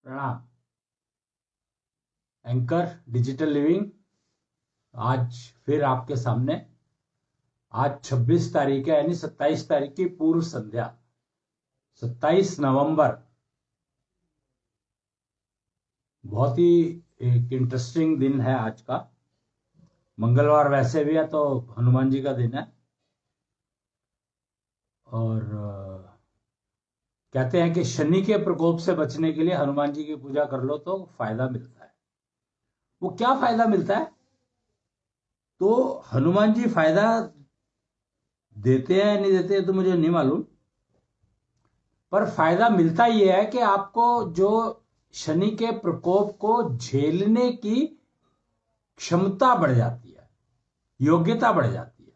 प्रणाम। Anchor digital living आज फिर आपके सामने। आज 26 तारीख है, यानी 27 तारीख की पूर्व संध्या, 27 नवंबर। बहुत ही एक इंटरेस्टिंग दिन है आज का। मंगलवार वैसे भी है तो हनुमान जी का दिन है, और कहते हैं कि शनि के प्रकोप से बचने के लिए हनुमान जी की पूजा कर लो तो फायदा मिलता है। वो क्या फायदा मिलता है? तो हनुमान जी फायदा देते हैं नहीं देते हैं तो मुझे नहीं मालूम, पर फायदा मिलता यह है कि आपको जो शनि के प्रकोप को झेलने की क्षमता बढ़ जाती है, योग्यता बढ़ जाती है।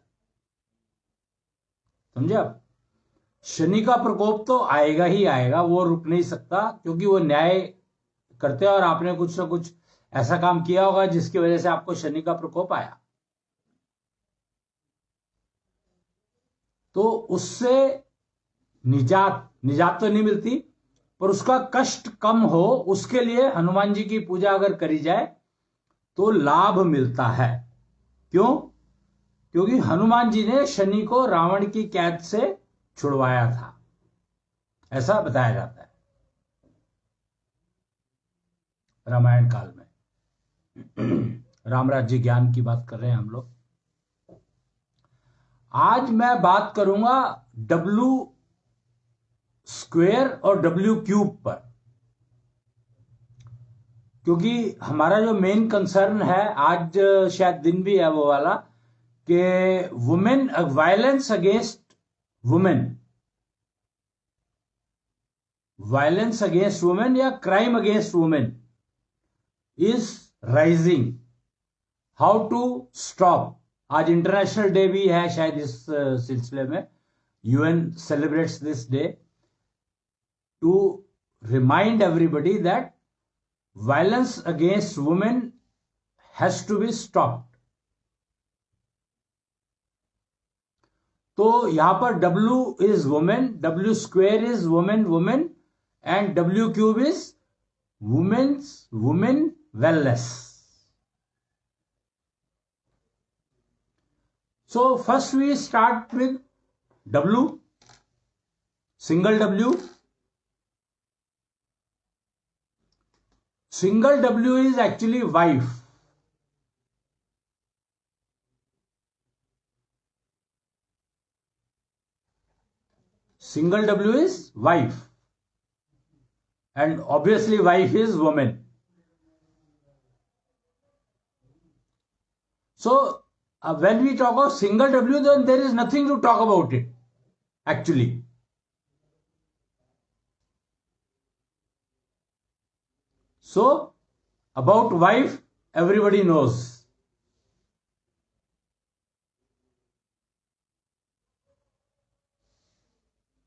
समझे आप? शनि का प्रकोप तो आएगा ही आएगा, वो रुक नहीं सकता, क्योंकि वो न्याय करते हैं और आपने कुछ ना कुछ ऐसा काम किया होगा जिसकी वजह से आपको शनि का प्रकोप आया। तो उससे निजात तो नहीं मिलती, पर उसका कष्ट कम हो उसके लिए हनुमान जी की पूजा अगर करी जाए तो लाभ मिलता है। क्यों? क्योंकि हनुमान जी ने शनि को रावण की कैद से छुड़वाया था, ऐसा बताया जाता है रामायण काल में। राम राज्य ज्ञान की बात कर रहे हैं हम लोग। आज मैं बात करूंगा W स्क्वेयर और W क्यूब पर, क्योंकि हमारा जो मेन कंसर्न है आज, शायद दिन भी है वो वाला, कि women, violence against women, violence against women या crime against women is rising. How to stop. आज इंटरनेशनल डे भी है शायद इस सिलसिले में। UN celebrates this day to remind everybody that violence against women has to be stopped. तो यहां पर W is women, W square is women women, and W cube is women's women wellness. So first we start with W, single W. Single W is actually wife. Single W is wife, and obviously wife is woman. So when we talk of single W, then there is nothing to talk about it actually. So about wife everybody knows.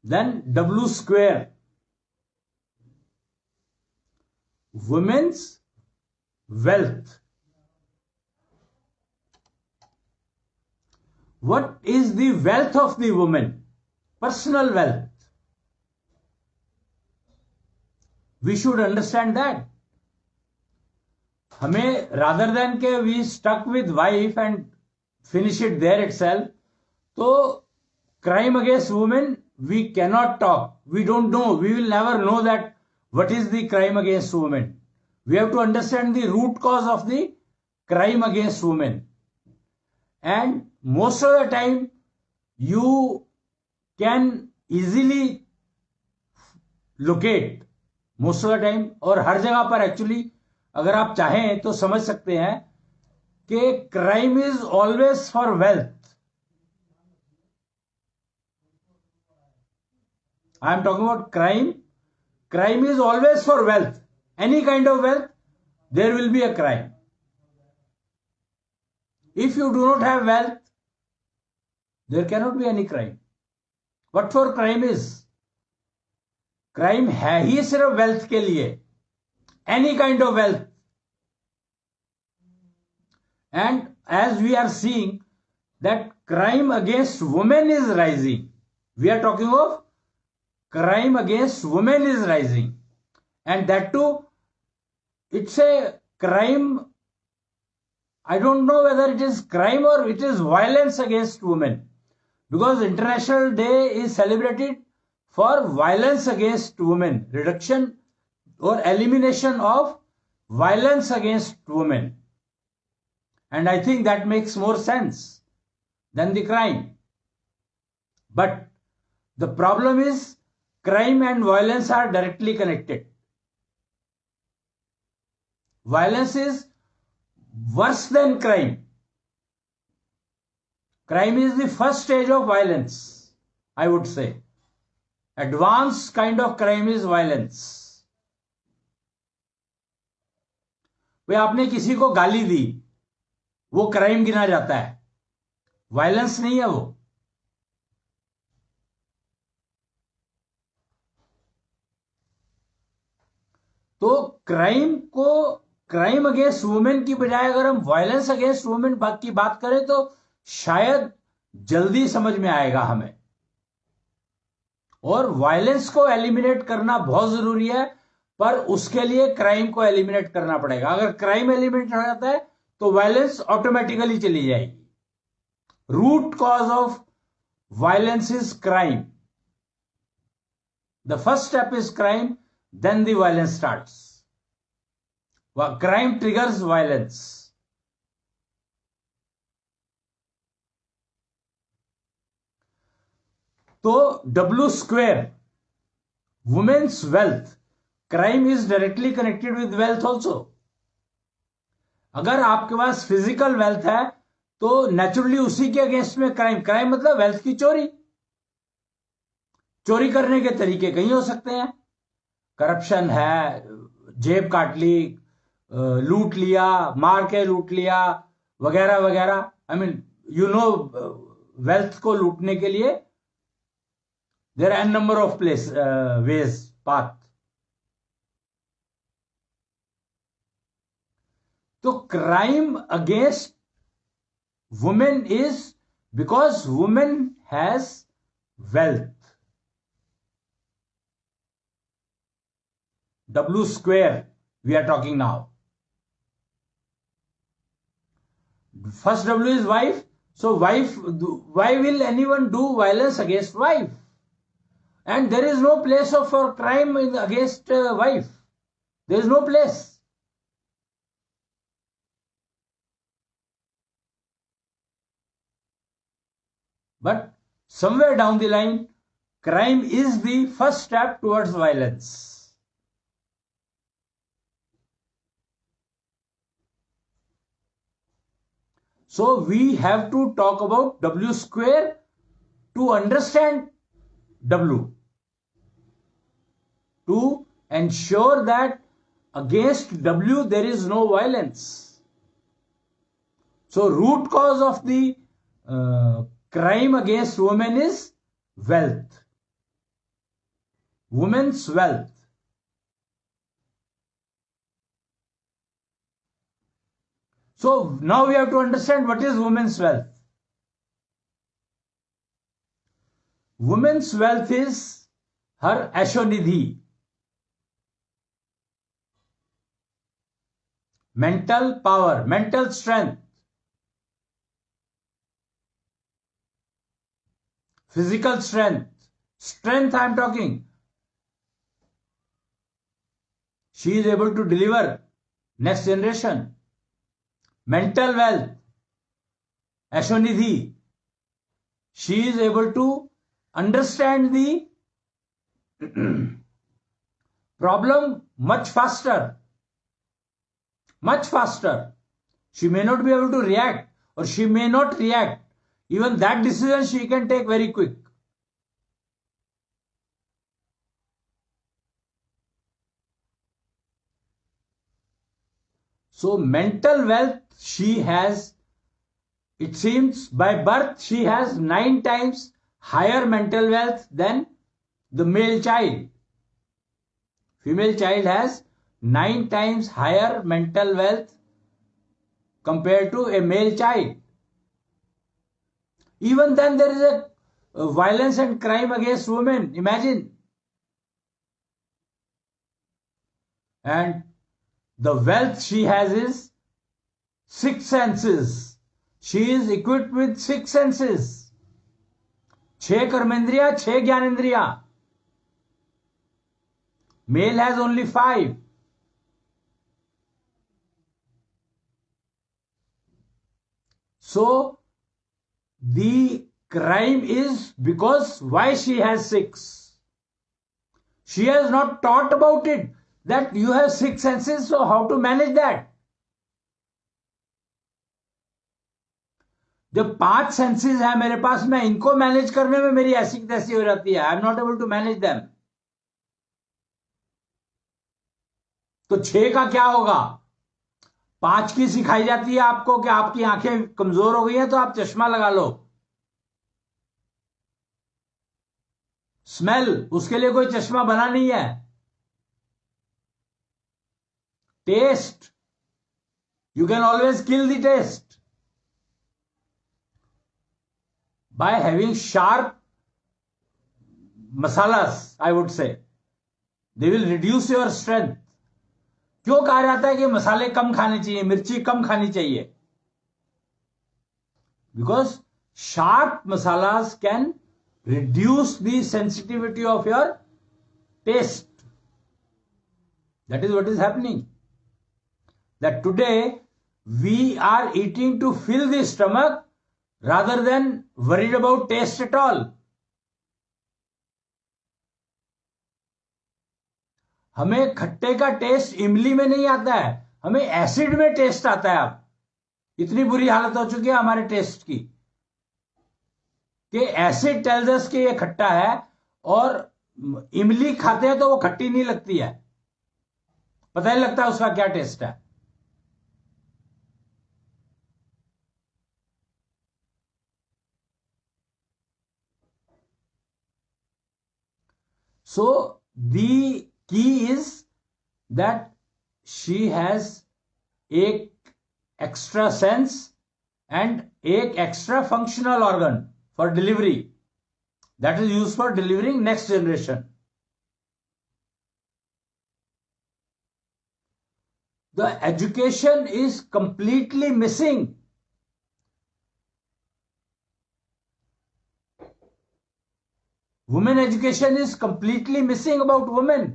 Then W square, women's wealth. What is the wealth of the woman? Personal wealth. We should understand that. हमें rather than के we stuck with wife and finish it there itself, तो crime against women we cannot talk. We don't know. We will never know that what is the crime against women. We have to understand the root cause of the crime against women. And most of the time you can easily locate, most of the time, और हर जगह पर actually अगर आप चाहें तो समझ सकते हैं कि crime is always for wealth. I am talking about crime. Crime is always for wealth. Any kind of wealth, there will be a crime. If you do not have wealth, there cannot be any crime. What for crime is? Crime है ही सिर्फ wealth के लिए. Any kind of wealth. And as we are seeing that crime against women is rising. We are talking of crime against women is rising, and that too it's a crime. I don't know whether it is crime or it is violence against women, because International Day is celebrated for violence against women, reduction or elimination of violence against women. And I think that makes more sense than the crime. But the problem is crime and violence are directly connected. Violence is worse than crime. Crime is the first stage of violence, I would say. Advanced kind of crime is violence. भाई आपने किसी को गाली दी, वो crime गिना जाता है, violence नहीं है वो. तो क्राइम अगेंस्ट वुमेन की बजाय अगर हम वायलेंस अगेंस्ट वुमेन की बात करें तो शायद जल्दी समझ में आएगा हमें. और वायलेंस को एलिमिनेट करना बहुत जरूरी है, पर उसके लिए क्राइम को एलिमिनेट करना पड़ेगा. अगर क्राइम एलिमिनेट हो जाता है तो वायलेंस ऑटोमेटिकली चली जाएगी. Root cause of violence is crime. The first step is crime, then the violence starts. Crime triggers violence. तो W square, women's wealth, crime is directly connected with wealth also. अगर आपके पास physical wealth है तो naturally उसी के against में crime मतलब wealth की चोरी करने के तरीके कई हो सकते हैं. करप्शन है, जेब काट ली, लूट लिया, मार के लूट लिया, वगैरह वगैरह. I mean you know, wealth को लूटने के लिए there are an number of ways, path. तो crime against women is because women has wealth. W square we are talking now. First W is wife. So wife, why will anyone do violence against wife? And there is no place for crime against wife. There is no place. But somewhere down the line, crime is the first step towards violence. So we have to talk about W square to understand W, to ensure that against W there is no violence. So root cause of the crime against women is wealth, women's wealth. So now we have to understand what is women's wealth. Women's wealth is her Ashonidhi, mental power, mental strength, physical strength I am talking. She is able to deliver next generation. Mental wealth, Ashonidhi, she is able to understand the problem much faster. She may not be able to react, or she may not react. Even that decision she can take very quick. So mental wealth she has, it seems by birth she has 9 times higher mental wealth than the male child. Female child has 9 times higher mental wealth compared to a male child. Even then there is a violence and crime against women. Imagine. And The wealth she has is 6 senses. She is equipped with 6 senses. 6 कर्मेंद्रिया, 6 ज्ञानेंद्रिया. Male has only 5. So the crime is because why she has 6. She has not taught about it, that you have 6 senses, so how to manage that? जब 5 senses है मेरे पास, मैं इनको manage करने में मेरी ऐसी तैसी हो जाती है. I am not able to manage them. तो 6 का क्या होगा? 5 की सिखाई जाती है आपको कि आपकी आंखें कमजोर हो गई हैं तो आप चश्मा लगा लो. स्मेल, उसके लिए कोई चश्मा बना नहीं है. Test, you can always kill the test by having sharp masalas. I would say they will reduce your strength. क्यों कहा जाता है कि मसाले कम खाने चाहिए, मिर्ची कम खानी चाहिए? Because sharp masalas can reduce the sensitivity of your taste. That is what is happening. That today we are eating to fill the stomach rather than worried about taste at all. हमें खट्टे का test इमली में नहीं आता है, हमें acid में टेस्ट आता है. अब इतनी बुरी हालत हो चुकी है हमारे टेस्ट की कि एसिड टेल्स अस कि ये खट्टा है, और इमली खाते हैं तो वो खट्टी नहीं लगती है, पता नहीं लगता उसका क्या टेस्ट है. So the key is that she has एक extra sense and एक extra functional organ for delivery that is used for delivering next generation. The education is completely missing. Women education is completely missing about women.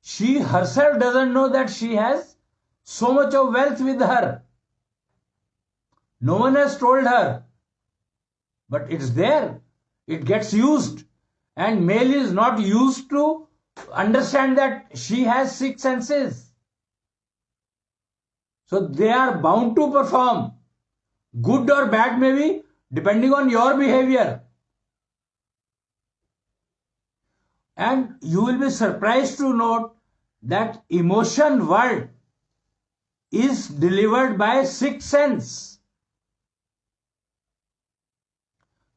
She herself doesn't know that she has so much of wealth with her. No one has told her. But it's there. It gets used. And male is not used to understand that she has 6 senses. So they are bound to perform. Good or bad maybe, depending on your behavior. And you will be surprised to note that emotion word is delivered by 6 sense.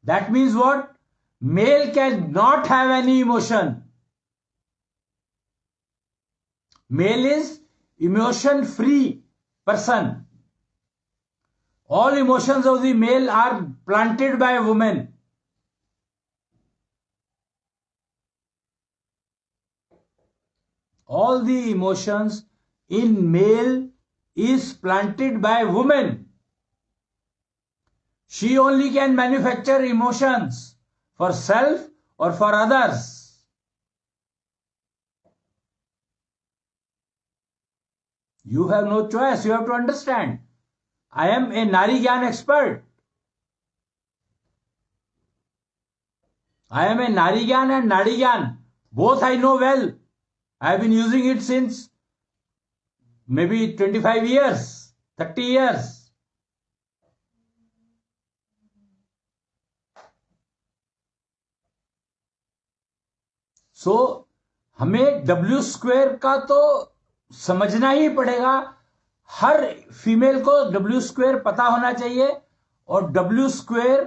That means what? Male cannot have any emotion. Male is emotion free person. All emotions of the male are planted by women. All the emotions in male is planted by woman. She only can manufacture emotions for self or for others. You have no choice. You have to understand. I am a Nari Gyan expert. I am a Nari Gyan and Nadi Gyan. Both I know well. I have been using it since maybe 25 years, 30 years. So, हमें W square का तो समझना ही पड़ेगा. हर female को W square पता होना चाहिए, और W स्क्वायर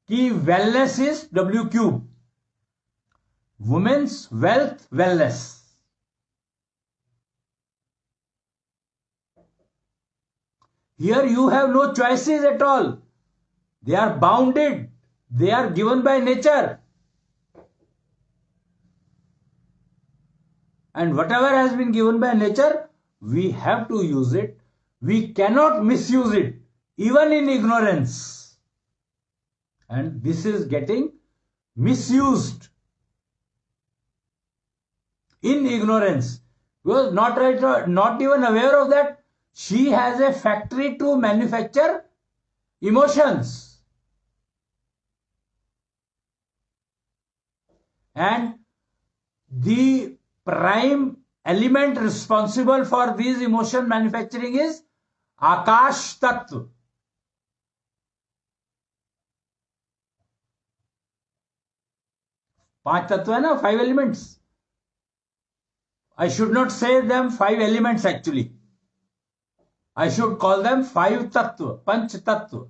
की wellness is W cube. Women's wealth wellness. Here you have no choices at all. They are bounded. They are given by nature. And whatever has been given by nature, we have to use it. We cannot misuse it, even in ignorance. And this is getting misused in ignorance. Because not even aware of that, she has a factory to manufacture emotions. And the prime element responsible for these emotion manufacturing is Akash Tattva. पांच तत्व है ना, 5 elements. I should not say them 5 elements actually. I should call them 5 tattva, panch tattva.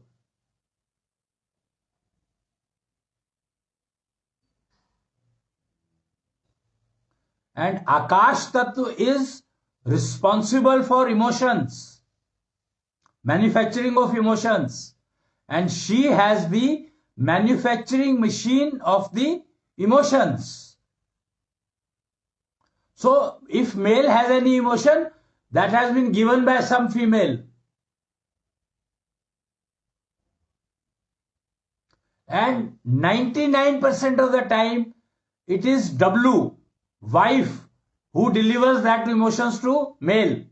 And Akash tattva is responsible for emotions, manufacturing of emotions. And she has the manufacturing machine of the emotions. So, if male has any emotion, that has been given by some female. And 99% of the time, it is W, wife, who delivers that emotions to male.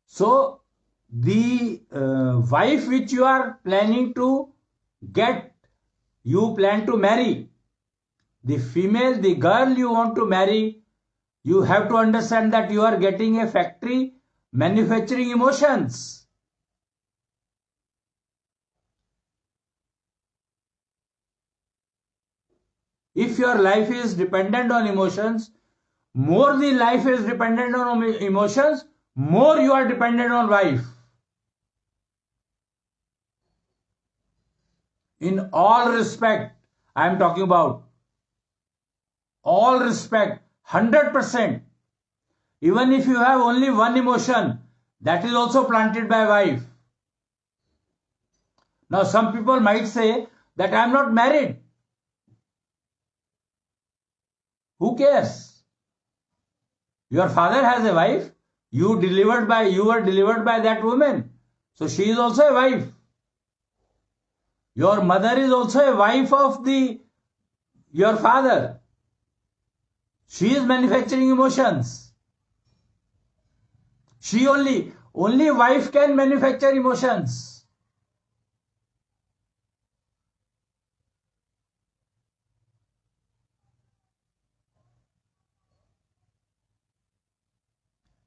So, the wife which you are planning to get, you plan to marry, the female, the girl you want to marry, you have to understand that you are getting a factory manufacturing emotions. If your life is dependent on emotions, more the life is dependent on emotions, more you are dependent on wife. In all respect, I am talking about all respect, 100%. Even if you have only one emotion, that is also planted by wife. Now some people might say that I am not married. Who cares? Your father has a wife. You were delivered by that woman. So she is also a wife. Your mother is also a wife of your father. She is manufacturing emotions. Only wife can manufacture emotions.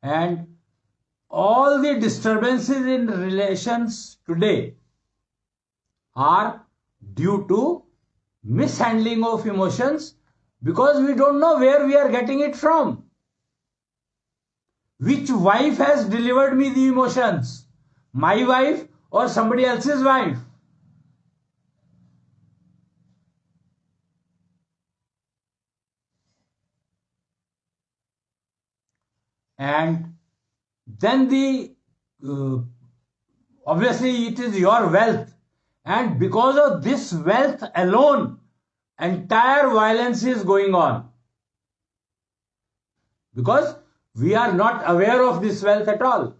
And all the disturbances in relations today are due to mishandling of emotions, because we don't know where we are getting it from. Which wife has delivered me the emotions? My wife or somebody else's wife? And then obviously it is your wealth. And because of this wealth alone, entire violence is going on. Because we are not aware of this wealth at all.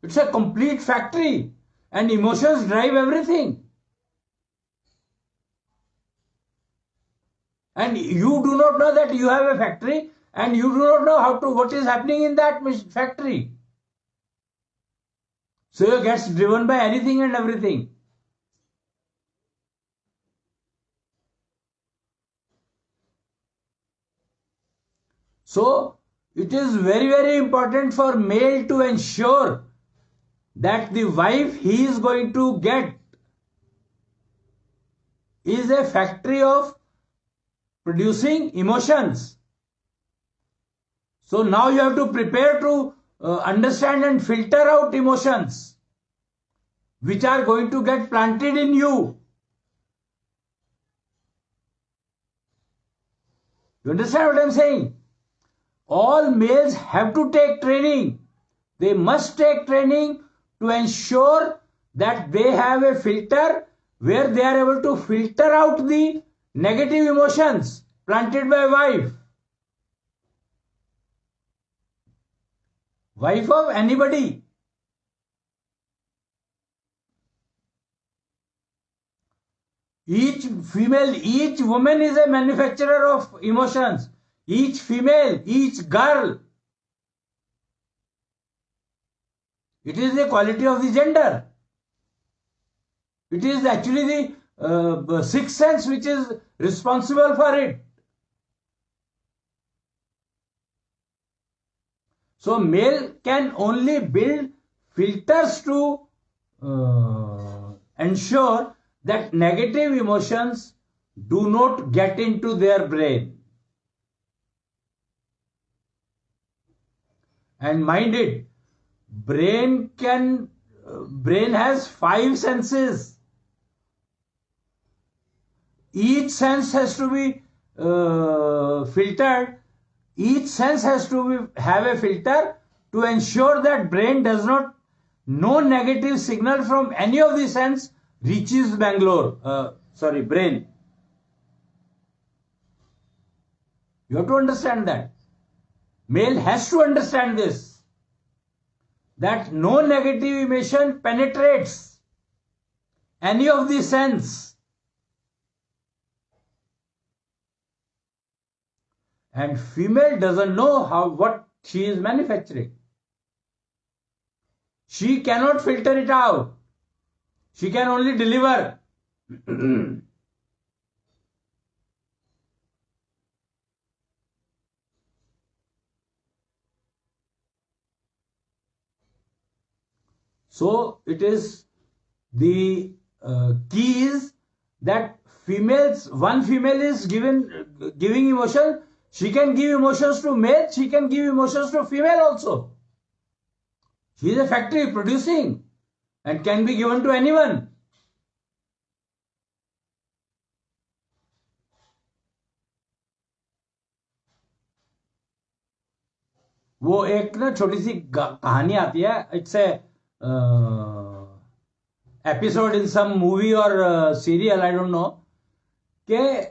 It's a complete factory, and emotions drive everything. And you do not know that you have a factory, and you do not know what is happening in that factory. So you get driven by anything and everything. So it is very, very important for male to ensure that the wife he is going to get is a factory of producing emotions. So now you have to prepare to understand and filter out emotions which are going to get planted in you. You understand what I am saying? All males have to take training. They must take training to ensure that they have a filter where they are able to filter out the negative emotions planted by wife of anybody. Each woman is a manufacturer of emotions. Each female, each girl. It is the quality of the gender. It is actually the sixth sense which is responsible for it. So male can only build filters to ensure that negative emotions do not get into their brain. And mind it, brain has 5 senses. Each sense has to be filtered. Each sense has to have a filter to ensure that brain does not, no negative signal from any of the sense reaches brain. You have to understand that. Male has to understand this, that no negative emotion penetrates any of the sense. And female doesn't know what she is manufacturing. She cannot filter it out. She can only deliver. So it is the key is that one female is giving emotion. She can give emotions to male. She can give emotions to female also. She is a factory producing and can be given to anyone. वो एक ना छोटी सी कहानी आती है. It's a episode in some movie or serial, I don't know, कि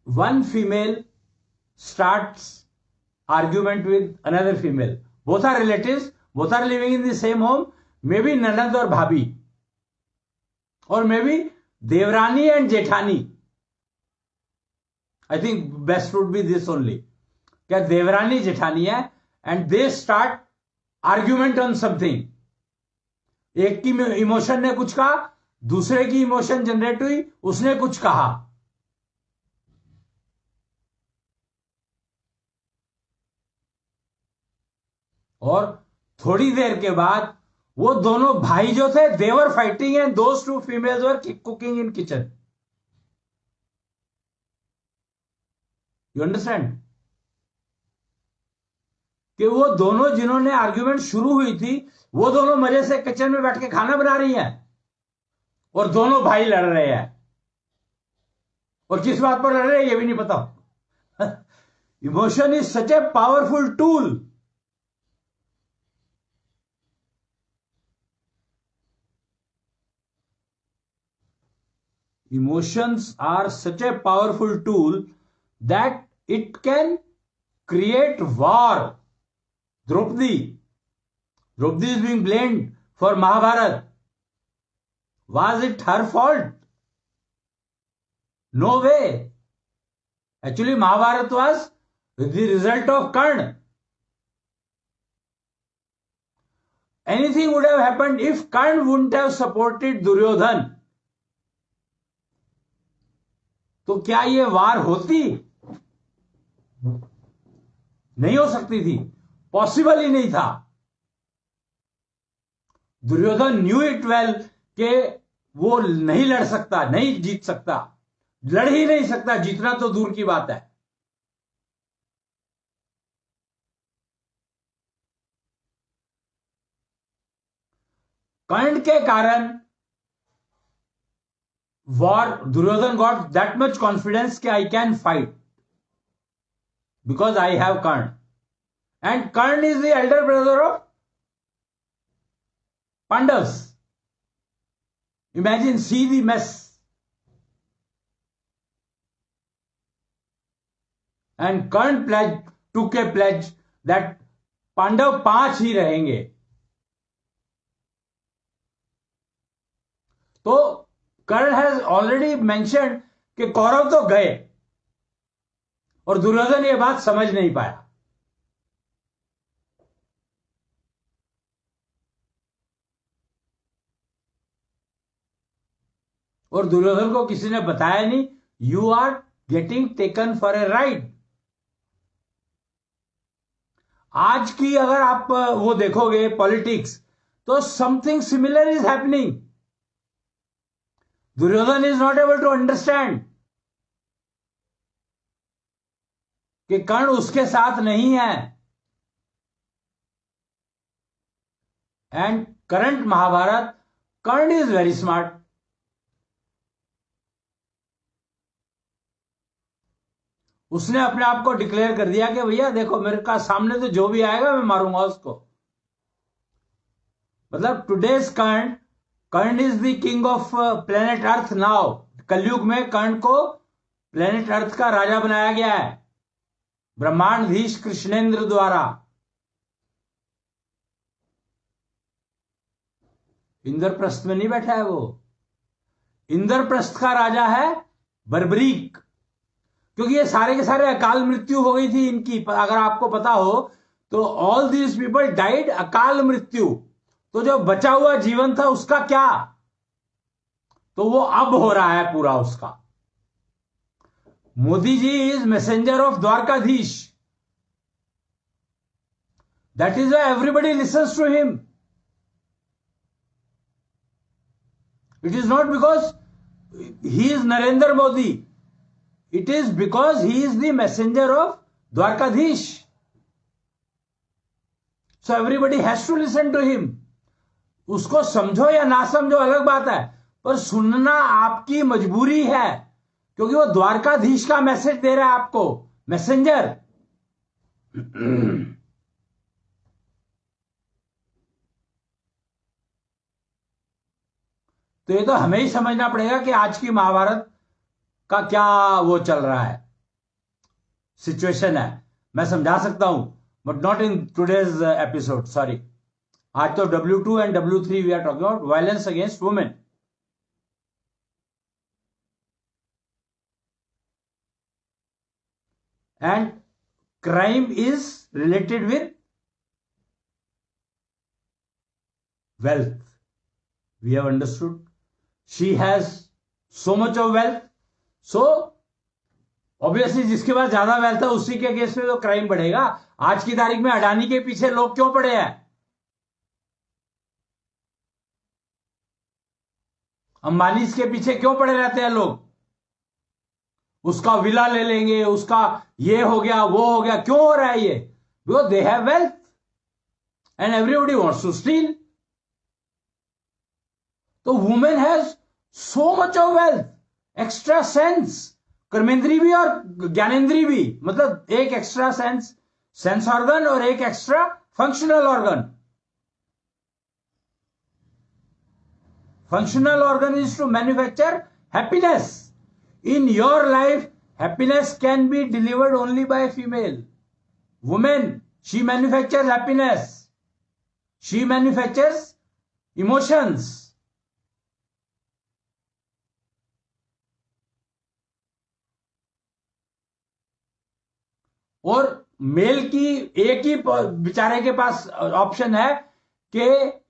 one female starts argument with another female. Both are relatives, both are living in the same home, maybe ननद और भाभी, or maybe देवरानी and जेठानी. I think best would be this only. क्या देवरानी जेठानी है and they start argument on something. एक की emotion ने कुछ कहा, दूसरे की इमोशन जनरेट हुई, उसने कुछ कहा. और थोड़ी देर के बाद वो दोनों भाई जो थे, they were fighting and those two females were cooking in kitchen. You understand? कि वो दोनों जिन्होंने आर्ग्यूमेंट शुरू हुई थी, वो दोनों मजे से किचन में बैठ के खाना बना रही हैं और दोनों भाई लड़ रहे हैं. और किस बात पर लड़ रहे हैं ये भी नहीं पता. Emotion is such a powerful tool. Emotions are such a powerful tool that it can create war. Draupadi is being blamed for Mahabharata. Was it her fault? No way. Actually, Mahabharata was the result of Karna. Anything would have happened if Karna wouldn't have supported Duryodhan. तो क्या ये वार होती? नहीं हो सकती थी. Possible ही नहीं था. दुर्योधन न्यू इट वेल कि वो नहीं लड़ सकता, नहीं जीत सकता, लड़ ही नहीं सकता, जीतना तो दूर की बात है. कर्ण के कारण war, Duryodhan got that much confidence कि I can fight because I have Karna. And Karna is the elder brother of Pandavas. Imagine, see the mess. And Karna took a pledge that Pandav 5 ही रहेंगे. तो कर्ण has already mentioned कि कौरव तो गए, और दुर्योधन ये बात समझ नहीं पाया. और दुर्योधन को किसी ने बताया नहीं, you are getting taken for a ride. आज की अगर आप वो देखोगे पॉलिटिक्स, तो something similar is happening. Duryodhan is not able to understand कि कर्ण उसके साथ नहीं है. And current Mahabharat, Karna is very smart. उसने अपने आप को डिक्लेयर कर दिया कि भैया देखो, मेरे का सामने तो जो भी आएगा मैं मारूंगा उसको. मतलब today's Karna is the king of planet Earth now. Kalyug में कर्ण को प्लेनेट अर्थ का राजा बनाया गया है ब्रह्मांडधीश कृष्णेंद्र द्वारा. इंद्रप्रस्थ में नहीं बैठा है वो. इंद्रप्रस्थ का राजा है बर्बरीक. क्योंकि ये सारे के सारे अकाल मृत्यु हो गई थी इनकी, अगर आपको पता हो तो. ऑल दीज पीपल डाइड अकाल मृत्यु. तो जो बचा हुआ जीवन था उसका क्या, तो वो अब हो रहा है पूरा उसका. Modi ji is messenger of Dwarkadhish. That is why everybody listens to him. It is not because he is Narendra Modi. It is because he is the messenger of Dwarkadhish. So everybody has to listen to him. उसको समझो या ना समझो अलग बात है, पर सुनना आपकी मजबूरी है, क्योंकि वो द्वारकाधीश का मैसेज दे रहा है आपको, मैसेंजर. तो ये तो हमें ही समझना पड़ेगा कि आज की महाभारत का क्या वो चल रहा है, सिचुएशन है. मैं समझा सकता हूं, but not in today's episode, sorry. आज तो W2 and W3 we are talking about violence against women. And crime is related with wealth. We have understood. She has so much of wealth. So obviously जिसके पास ज्यादा wealth है उसी के case में तो crime बढ़ेगा. आज की तारीख में अडानी के पीछे लोग क्यों पड़े हैं, अंबानी के पीछे क्यों पड़े रहते हैं लोग. उसका विला ले लेंगे, उसका ये हो गया वो हो गया. क्यों हो रहा है ये? Because they have wealth and everybody wants to steal. तो women has so much of wealth, extra sense. कर्मेंद्री भी और ज्ञानेंद्री भी, मतलब एक एक्स्ट्रा सेंस ऑर्गन और एक extra functional organ. Functional organ is to manufacture happiness. In your life happiness can be delivered only by female. Women, she manufactures happiness, she manufactures emotions. और मेल की एक ही बेचारे के पास ऑप्शन है कि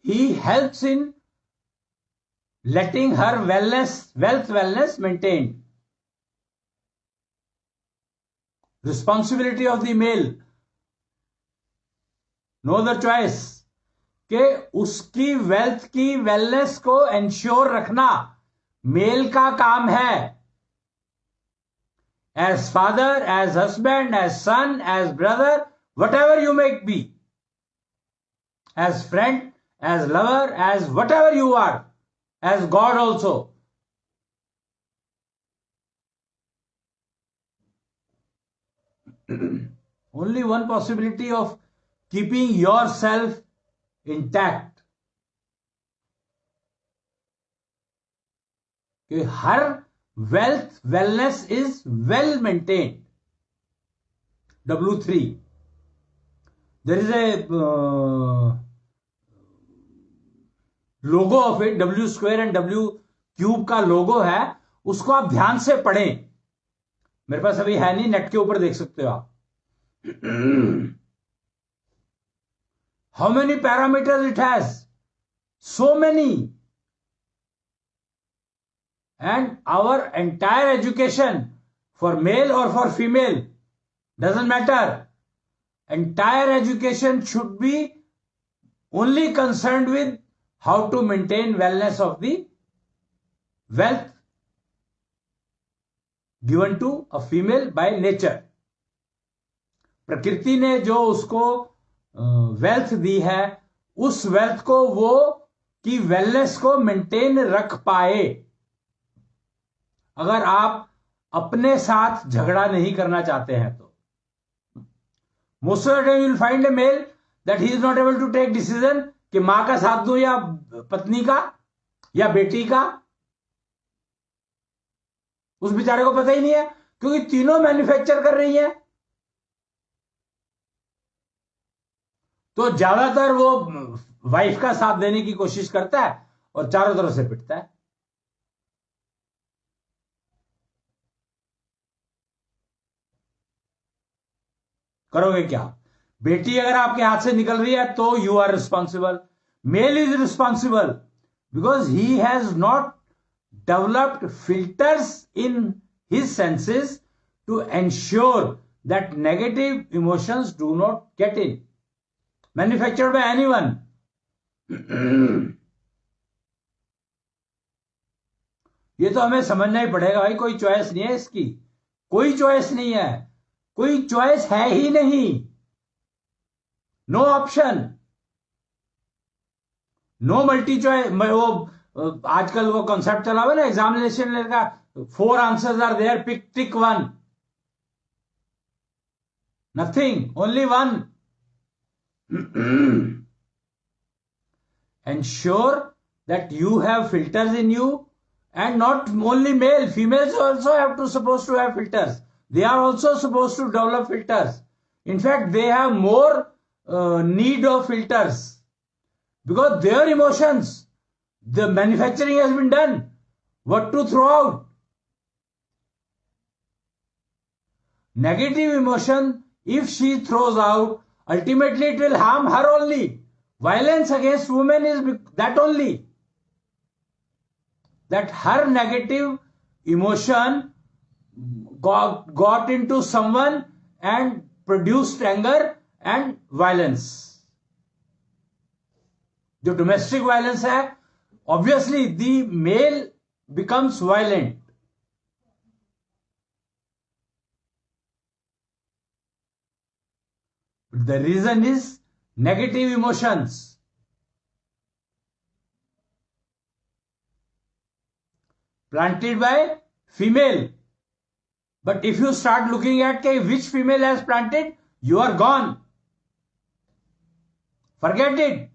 he helps in letting her wealth maintain. Responsibility of the male, no other choice, कि उसकी वेल्थ की वेलनेस को एंश्योर रखना मेल का काम है. As father, as husband, as son, as brother, whatever you may be, as friend, as lover, as whatever you are, as God also. Only one possibility of keeping yourself intact कि हर wellness is well maintained. W3. There is a logo of it, W² and W³ का लोगो है, उसको आप ध्यान से पढ़ें. मेरे पास अभी है नहीं, नेट के ऊपर देख सकते हो आप. How many parameters it has? So many. And our entire education, for male और for female, doesn't matter. Entire education should be only concerned with how to maintain wellness of the wealth given to a female by nature. प्रकृति ने जो उसको wealth दी है, उस wealth को वो की वेलनेस को मेंटेन रख पाए. अगर आप अपने साथ झगड़ा नहीं करना चाहते हैं तो most of the time you will find a male that he is not able to take decision कि मां का साथ दूं या पत्नी का या बेटी का. उस बेचारे को पता ही नहीं है, क्योंकि तीनों मैन्युफैक्चर कर रही है. तो ज्यादातर वो वाइफ का साथ देने की कोशिश करता है और चारों तरफ से पिटता है. करोगे क्या? बेटी अगर आपके हाथ से निकल रही है तो you are responsible. Male is responsible because he has not developed filters in his senses to ensure that negative emotions do not get in. Manufactured by anyone. ये तो हमें समझना ही पड़ेगा भाई. कोई चॉइस नहीं है इसकी, कोई चॉइस नहीं है, कोई चॉइस है ही नहीं. No option, no multi choice. वो आजकल वो कॉन्सेप्ट चला हुआ ना एग्जामिनेशन का, 4 answers are there, pick tick 1. Nothing, only 1. Ensure that you have filters in you, and not only male, females also have to supposed to have filters. They are also supposed to develop filters. In fact, they have more need of filters because their emotions, the manufacturing has been done. What to throw out? Negative emotion, if she throws out, ultimately it will harm her only. Violence against women is that only. That her negative emotion got into someone and produced anger and violence. जो domestic violence है, obviously the male becomes violent. The reason is negative emotions. Planted by female. But if you start looking at which female has planted, you are gone. Forget it.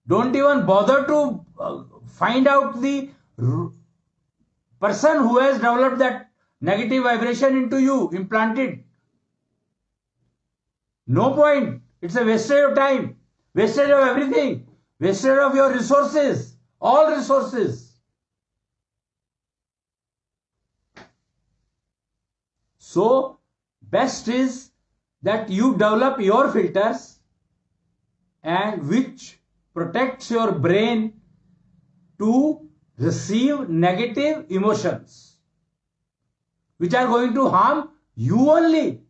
Don't even bother to find out the person who has developed that negative vibration into you, implanted. No point. It's a wastage of time, wastage of everything, wastage of your resources, all resources. So, best is that you develop your filters, and which protects your brain to receive negative emotions, which are going to harm you only.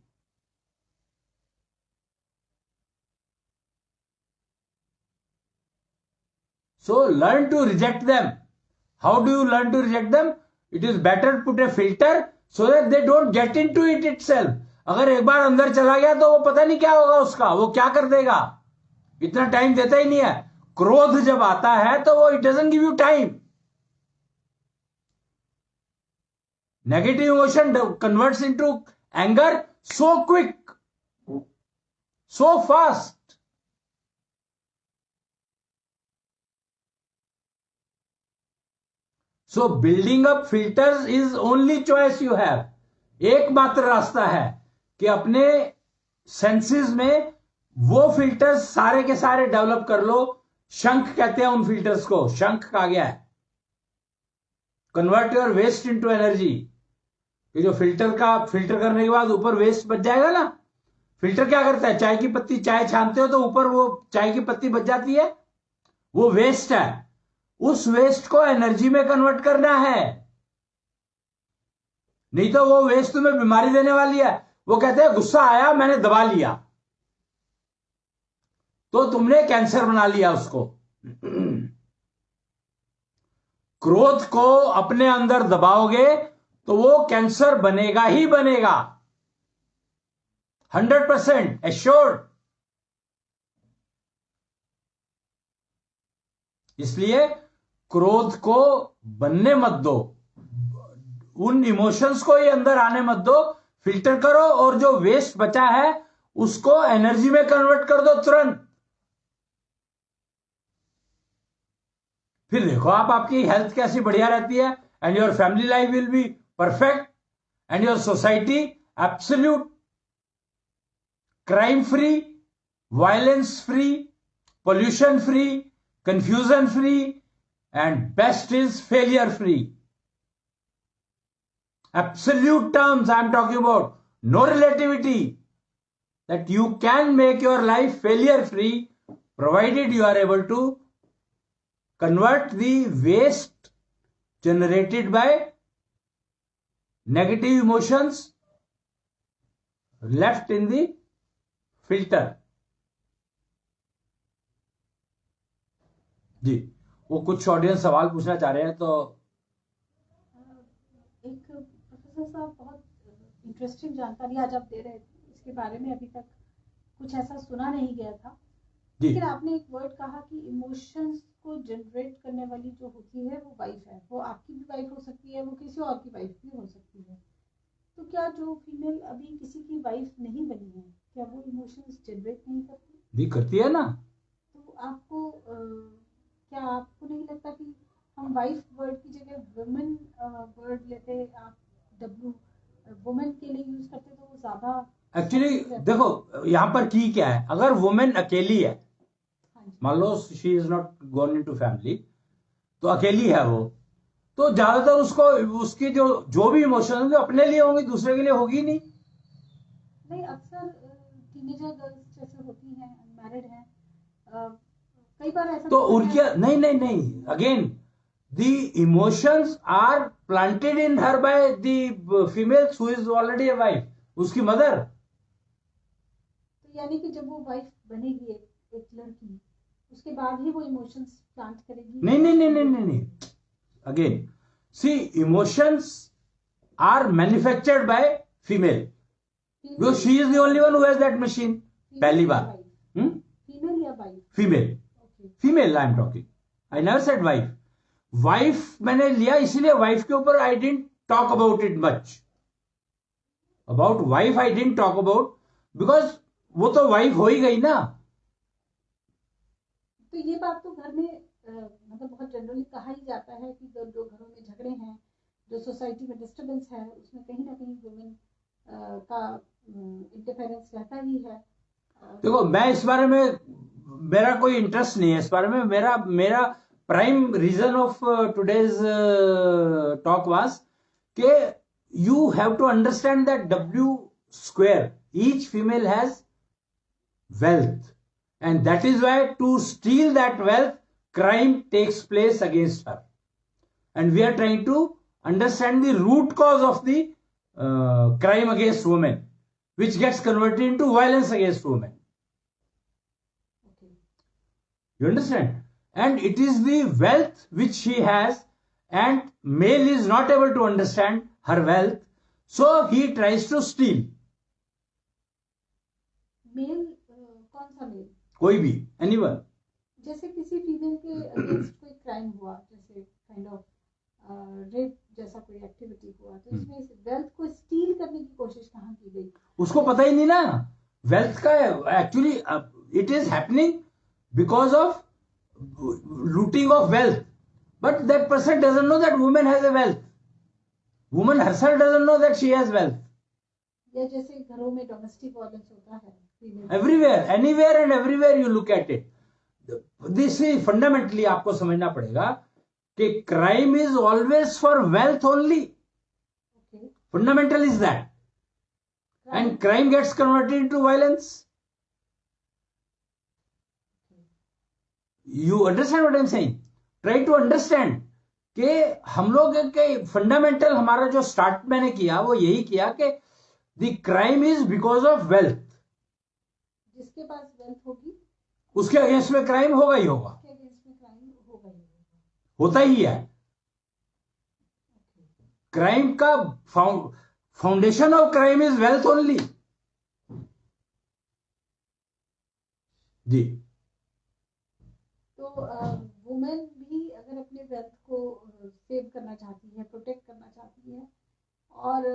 So learn to reject them. How do you learn to reject them? It is better to put a filter so that they don't get into it itself. अगर एक बार अंदर चला गया तो वो पता नहीं क्या होगा उसका, वो क्या कर देगा, इतना टाइम देता ही नहीं है. क्रोध जब आता है तो वो it doesn't give you time. Negative emotion converts into anger so quick, so fast. So building up filters is only choice you have. एकमात्र रास्ता है कि अपने सेंसेस में वो फिल्टर्स सारे के सारे डेवलप कर लो. शंख कहते हैं उन फिल्टर्स को. शंख कहा गया है convert your waste into energy. ये जो फिल्टर करने के बाद ऊपर वेस्ट बच जाएगा ना. फिल्टर क्या करता है, चाय की पत्ती, चाय छानते हो तो ऊपर वो चाय की पत्ती बच जाती है, वो वेस्ट है. उस वेस्ट को एनर्जी में कन्वर्ट करना है. नहीं तो वो वेस्ट तुम्हें बीमारी देने वाली है. वो कहते हैं गुस्सा आया मैंने दबा लिया तो तुमने कैंसर बना लिया उसको. क्रोध को अपने अंदर दबाओगे तो वो कैंसर बनेगा ही बनेगा. 100% एश्योर्ड. इसलिए क्रोध को बनने मत दो, उन इमोशंस को ये अंदर आने मत दो. फिल्टर करो और जो वेस्ट बचा है उसको एनर्जी में कन्वर्ट कर दो तुरंत. फिर देखो आप, आपकी हेल्थ कैसी बढ़िया रहती है. And your family life will be perfect and your society absolute crime free, violence free, pollution free, confusion free, and best is failure free. Absolute terms I am talking about. No relativity. That you can make your life failure free provided you are able to convert the waste generated by negative emotions left in the filter. जी, वो कुछ audience सवाल पूछना चाह रहे हैं तो. एक professor साहब, बहुत इंटरेस्टिंग जानकारी आज आप दे रहे थे. इसके बारे में अभी तक कुछ ऐसा सुना नहीं गया था. लेकिन आपने एक वर्ड कहा कि इमोशंस को जनरेट करने वाली जो होती है वो वाइफ है. वो आपकी भी वाइफ हो सकती है, वो किसी और की वाइफ भी हो सकती है. तो क्या जो फीमेल अभी किसी की वाइफ नहीं बनी है, क्या वो इमोशंस जनरेट नहीं करती? भी करती है ना. तो आपको क्या आपको नहीं लगता कि हम वाइफ वर्ड की जगह वुमेन वर्ड लेते, आप डब्ल्यू वुमेन के लिए यूज करते तो वो ज्यादा. एक्चुअली देखो यहां पर की क्या है, अगर वुमेन अकेली है, मान लो she is not gone into family, तो अकेली है वो, तो ज्यादातर उसको उसकी जो भी इमोशन होंगे अपने लिए होंगी, दूसरे के लिए होगी नहीं. नहीं, अक्सर टीनेजर गर्ल्स जैसे होती हैं, अनमैरिड हैं, कई बार ऐसा तो उनके नहीं again the emotions are planted in her by the female who is already a wife, उसकी मदर. तो यानी कि जब वो वाइफ बनेगी एक लड़की, उसके बाद ही वो इमोशंस प्लांट करेगी? नहीं. Again see, emotions are manufactured by female, because she is the only one who has that machine. पहली बार फीमेल या wife? Female I am talking, I never said wife. Wife मैंने लिया इसीलिए, वाइफ के ऊपर I didn't talk about it much. About wife I didn't talk about, because वो तो वाइफ हो ही गई ना. तो ये बात तो घर में मतलब बहुत जनरली कहा ही जाता है कि जो घरों में झगड़े हैं, जो सोसाइटी में डिस्टर्बेंस है, उसमें कहीं ना कहीं वुमेन का इंटरफेरेंस रहता ही है. देखो मैं इस बारे में, मेरा कोई इंटरेस्ट नहीं है इस बारे में. मेरा prime reason of today's talk was के you have to understand that W square, each female has wealth, and that is why to steal that wealth crime takes place against her, and we are trying to understand the root cause of the crime against women, which gets converted into violence against women. You understand? And it is the wealth which she has, and male is not able to understand her wealth, so he tries to steal. Male कौन सा mail? कोई भी, anyone. जैसे किसी female के against कोई crime हुआ, जैसे काइंड ऑफ रेप जैसा कोई एक्टिविटी हुआ, तो इसमें वेल्थ को स्टील करने की कोशिश कहाँ की गई? उसको पता ही नहीं ना वेल्थ का. Actually it is happening because of looting of wealth. But that person doesn't know that woman has a wealth. Woman herself doesn't know that she has wealth. या जैसे घरों में डोमेस्टिक वायलेंस होता है, Everywhere, anywhere and everywhere you look at it. This is fundamentally आपको समझना पड़ेगा कि crime is always for wealth only. Okay. Fundamental is that. And crime gets converted into violence. You understand what I'm saying? Try to understand कि हम लोग के fundamental हमारा जो स्टार्ट मैंने किया वो यही किया कि the crime is because of wealth. जिसके पास वेल्थ होगी उसके अगेंस्ट में क्राइम होगा ही होगा, उसके अगेंस्ट में क्राइम होगा ही होगा, होता ही है. क्राइम का foundation of crime is wealth only. जी. तो वुमेन भी अगर अपने वेल्थ को सेव करना चाहती है, प्रोटेक्ट करना चाहती है, और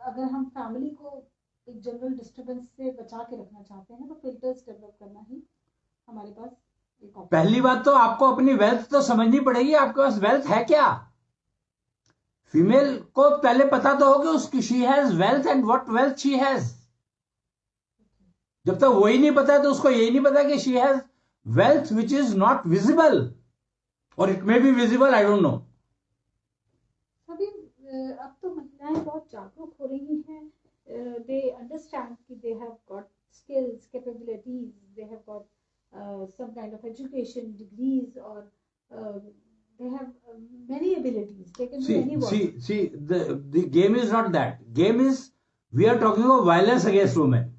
अगर हम फैमिली को एक जनरल डिस्टर्बेंस से बचा के रखना चाहते हैं, तो फिल्टर्स डेवलप करना ही हमारे पास एक ऑप्शन. पहली बात तो आपको अपनी वेल्थ तो समझनी पड़ेगी. आपके पास वेल्थ है क्या? फीमेल को पहले पता तो हो कि उसकी she has wealth and what wealth she has. जब तक वही नहीं पता है तो उसको यही नहीं पता कि she has wealth which is not visible, or it may be visible, I don't know. अभी अब तो महिलाएं बहुत जागरूक हो रही हैं. They understand कि they have got skills, capabilities, they have got some kind of education, degrees, or they have many abilities. They can do any work. See, the game is not that. Game is, we are talking of violence against women.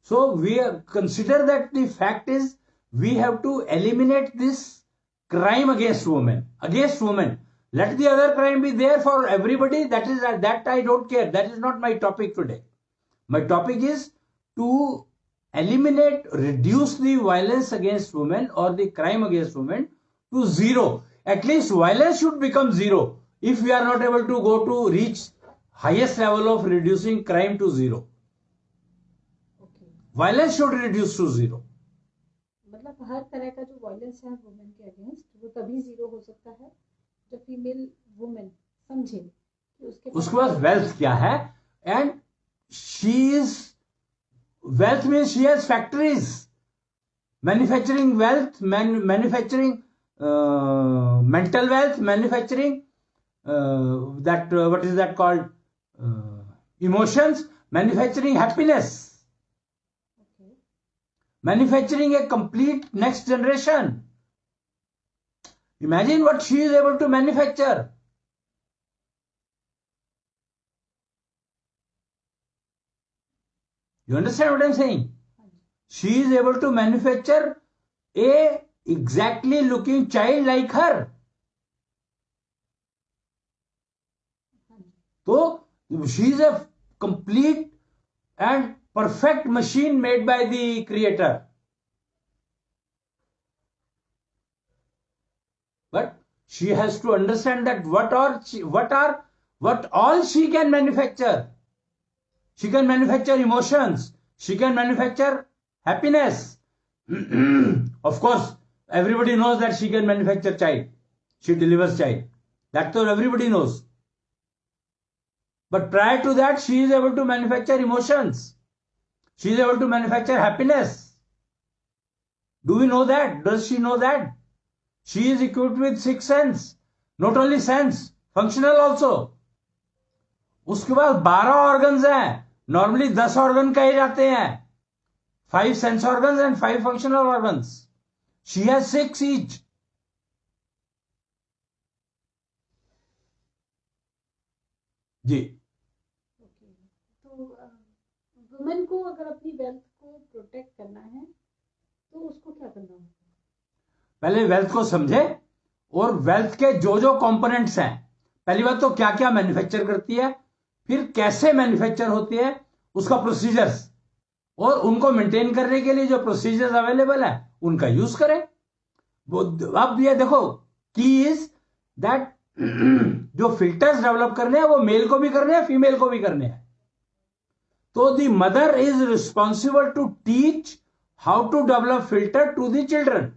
So we consider that the fact is, we have to eliminate this crime against women. Let the other crime be there for everybody. That I don't care. That is not my topic today. My topic is to eliminate, reduce the violence against women or the crime against women to zero. At least violence should become zero. If we are not able to go to reach highest level of reducing crime to zero. Violence should reduce to zero. मतलब हर तरह का जो violence है women के against, वो तभी zero हो सकता है जब फीमेल वुमेन समझे कि उसके पास वेल्थ क्या है. And she is wealth means she has factories, manufacturing wealth, manufacturing mental wealth, manufacturing that what is that called, emotions, manufacturing happiness, manufacturing a complete next generation. Imagine what she is able to manufacture. You understand what I'm saying? She is able to manufacture a exactly looking child like her. So she is a complete and perfect machine made by the creator. But she has to understand that what all she can manufacture. She can manufacture emotions. She can manufacture happiness. Of course, everybody knows that she can manufacture child. She delivers child. That so everybody knows. But prior to that, she is able to manufacture emotions. She is able to manufacture happiness. Do we know that? Does she know that? She is equipped with 6 sense. Not only sense, functional also. उसके बाद 12 organs हैं. Normally 10 organ कहे जाते हैं. 5 sense organs and 5 functional organs. She has 6 each. जी. तो women को अगर अपनी वेल्थ को प्रोटेक्ट करना है तो उसको क्या करना होगा? पहले वेल्थ को समझे और वेल्थ के जो जो कंपोनेंट्स हैं. पहली बात तो क्या क्या मैन्युफैक्चर करती है, फिर कैसे मैन्युफैक्चर होती है, उसका प्रोसीजर्स, और उनको मेंटेन करने के लिए जो प्रोसीजर्स अवेलेबल है उनका यूज करें. अब ये देखो, की इज दैट जो फिल्टर्स डेवलप करने हैं वो मेल को भी करने हैं, फीमेल को भी करने हैं. तो the mother is responsible to teach how to develop filter to the children.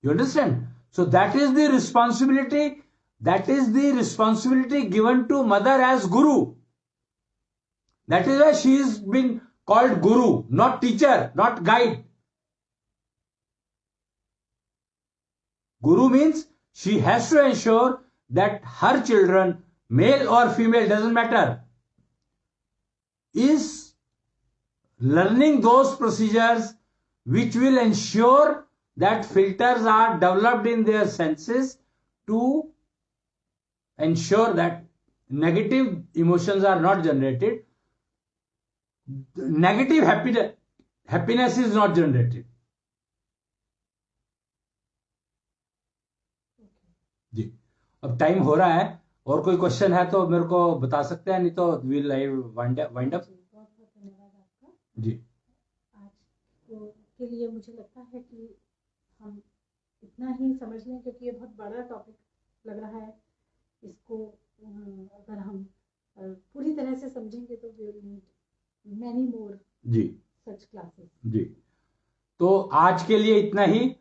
You understand? So that is the responsibility. That is the responsibility given to mother as guru. That is why she is being called guru, not teacher, not guide. Guru means she has to ensure that her children, male or female, doesn't matter, is learning those procedures which will ensure that filters are developed in their senses to ensure that negative emotions are not generated, negative happiness is not generated. जी, अब time हो रहा है, और कोई question है तो मेरे को बता सकते हैं, नहीं तो विल लाइव वाइंड अप। बहुत बहुत धन्यवाद आपका जी। आज के लिए मुझे लगता है कि हम इतना ही समझ लें, क्योंकि ये बहुत बड़ा टॉपिक लग रहा है। इसको अगर हम पूरी तरह से समझेंगे तो we will need many more जी सच क्लासेस। जी, तो आज के लिए इतना ही।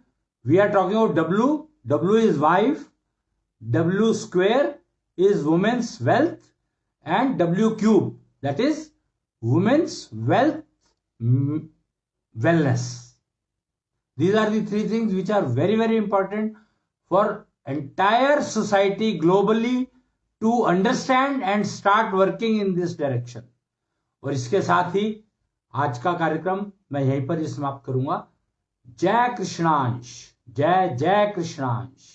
We are talking about W. W is wife, W square is women's wealth, and W cube, that is women's wealth, wellness. These are the three things which are very, very important for entire society globally to understand and start working in this direction. और इसके साथ ही आज का कार्यक्रम मैं यहीं पर ही समाप्त करूंगा। जय कृष्णांश, जय जय कृष्णांश।